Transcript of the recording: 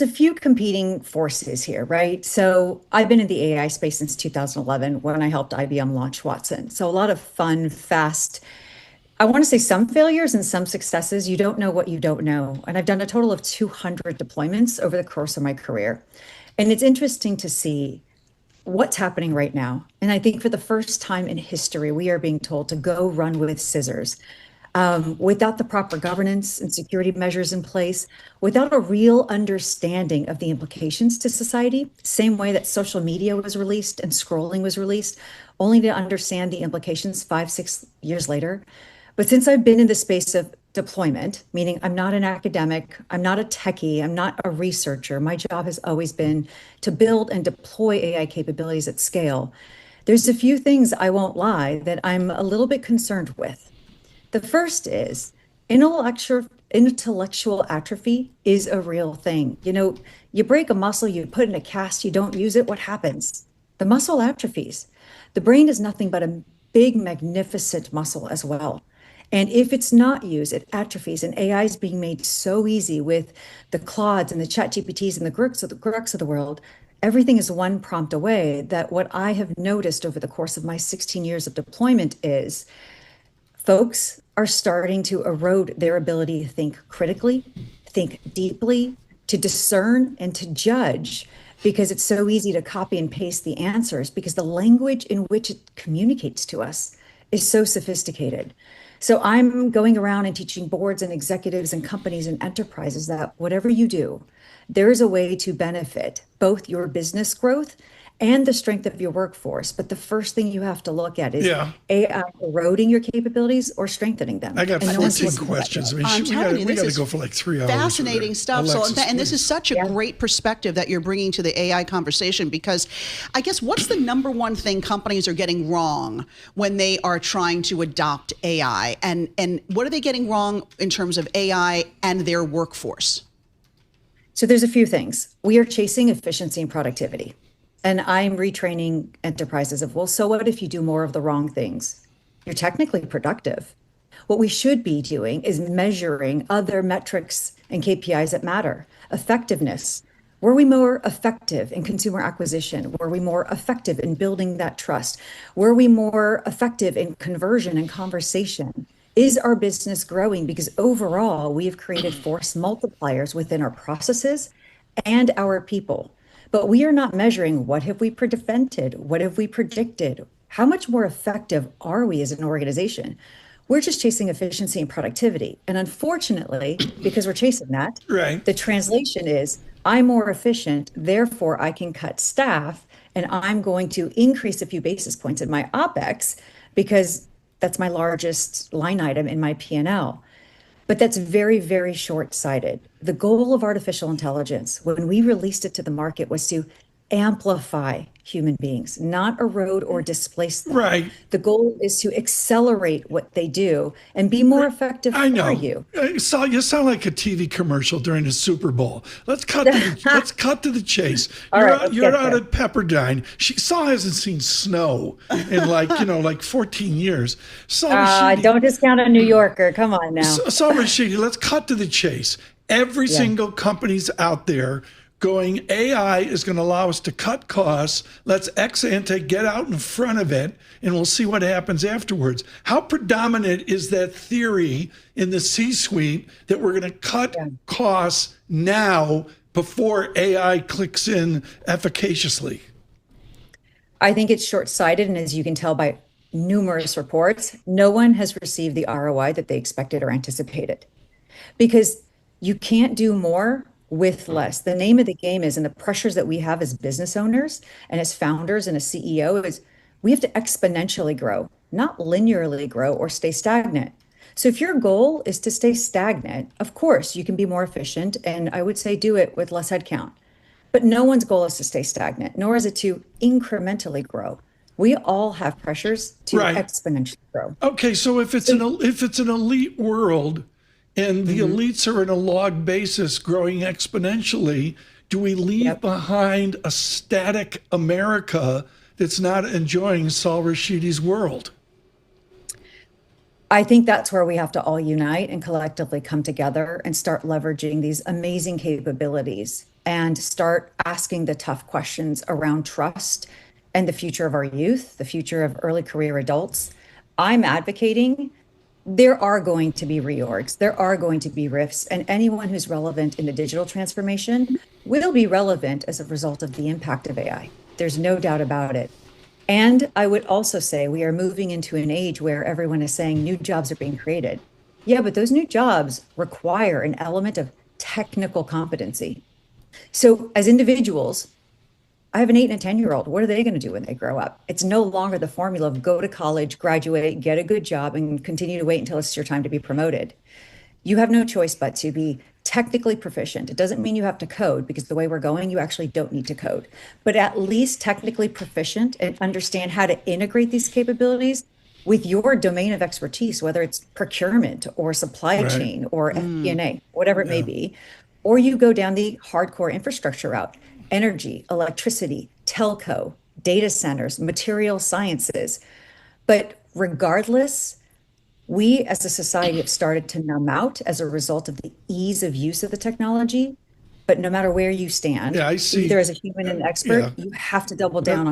a few competing forces here, right? So I've been in the AI space since 2011 when I helped IBM launch Watson. So a lot of fun, fast, I want to say some failures and some successes. You don't know what you don't know. And I've done a total of 200 deployments over the course of my career. And it's interesting to see what's happening right now. And I think for the first time in history, we are being told to go run with scissors without the proper governance and security measures in place, without a real understanding of the implications to society, same way that social media was released and scrolling was released, only to understand the implications 5, 6 years later. But since I've been in the space of deployment, meaning I'm not an academic, I'm not a techie, I'm not a researcher, my job has always been to build and deploy AI capabilities at scale. There's a few things, I won't lie, that I'm a little bit concerned with. The first is intellectual atrophy is a real thing. You break a muscle, you put in a cast, you don't use it, what happens? The muscle atrophies. The brain is nothing but a big, magnificent muscle as well. And if it's not used, it atrophies. And AI is being made so easy with the Claudes and the Chat GPTs and the Groks of the world. Everything is one prompt away. That what I have noticed over the course of my 16 years of deployment is folks are starting to erode their ability to think critically, think deeply, to discern and to judge, because it's so easy to copy and paste the answers because the language in which it communicates to us is so sophisticated. So I'm going around and teaching boards and executives and companies and enterprises that whatever you do, there is a way to benefit both your business growth and the strength of your workforce. But the first thing you have to look at is Yeah. AI eroding your capabilities or strengthening them. I got And no one's 14 looking at that questions. I yet. mean, I'm telling you, we this got to is go for like 3 hours. fascinating stuff. Alexis, And this is please. such a great perspective that you're bringing to the AI conversation, because I guess what's the number one thing companies are getting wrong when they are trying to adopt AI? And what are they getting wrong in terms of AI and their workforce? So there's a few things. We are chasing efficiency and productivity. And I'm retraining enterprises of, well, so what if you do more of the wrong things? You're technically productive. What we should be doing is measuring other metrics and KPIs that matter. Effectiveness. Were we more effective in consumer acquisition? Were we more effective in building that trust? Were we more effective in conversion and conversation? Is our business growing? Because overall, we have created force multipliers within our processes and our people. But we are not measuring what have we prevented? What have we predicted? How much more effective are we as an organization? We're just chasing efficiency and productivity. And unfortunately, because we're chasing that, Right. the translation is I'm more efficient, therefore I can cut staff and I'm going to increase a few basis points in my OpEx because that's my largest line item in my P&L. But that's very, very short-sighted. The goal of artificial intelligence, when we released it to the market, was to amplify human beings, not erode or displace them. Right. The goal is to accelerate what they do and be more effective I for know. you. You sound like a TV commercial during the Super Bowl. Let's cut to the chase. All right, let's You're get out there. at Pepperdine. Saul hasn't seen snow in like 14 years. Saul Rashidi, Don't discount a New Yorker. Come on now. Saul Rashidi, let's cut to the chase. Every Yeah. single company's out there going, AI is going to allow us to cut costs. Let's ex ante get out in front of it, and we'll see what happens afterwards. How predominant is that theory in the C-suite that we're going to cut costs now before AI clicks in efficaciously? I think it's short-sighted, and as you can tell by numerous reports, no one has received the ROI that they expected or anticipated. Because you can't do more with less. The name of the game is, and the pressures that we have as business owners and as founders and as CEO is we have to exponentially grow, not linearly grow or stay stagnant. So if your goal is to stay stagnant, of course, you can be more efficient, and I would say do it with less headcount. But no one's goal is to stay stagnant, nor is it to incrementally grow. We all have pressures to Right. exponentially grow. Okay, so if it's an elite world and the elites are in a log basis growing exponentially, do we leave behind a static America that's not enjoying Saul Rashidi's world? I think that's where we have to all unite and collectively come together and start leveraging these amazing capabilities and start asking the tough questions around trust and the future of our youth, the future of early career adults. I'm advocating there are going to be reorgs, there are going to be rifts, and anyone who's relevant in the digital transformation will be relevant as a result of the impact of AI. There's no doubt about it. And I would also say we are moving into an age where everyone is saying new jobs are being created. Yeah, but those new jobs require an element of technical competency. So, as individuals, I have an 8 and a 10-year-old. What are they going to do when they grow up? It's no longer the formula of go to college, graduate, get a good job, and continue to wait until it's your time to be promoted. You have no choice but to be technically proficient. It doesn't mean you have to code, because the way we're going, you actually don't need to code, but at least technically proficient and understand how to integrate these capabilities with your domain of expertise, whether it's procurement or supply Right. chain or FP&A, whatever it may Yeah. be. Or you go down the hardcore infrastructure route, energy, electricity, telco, data centers, material sciences. But regardless, we as a society have started to numb out as a result of the ease of use of the technology. But no matter where you stand, Yeah, I either see. as a human and expert, Yeah. you have to double down That, on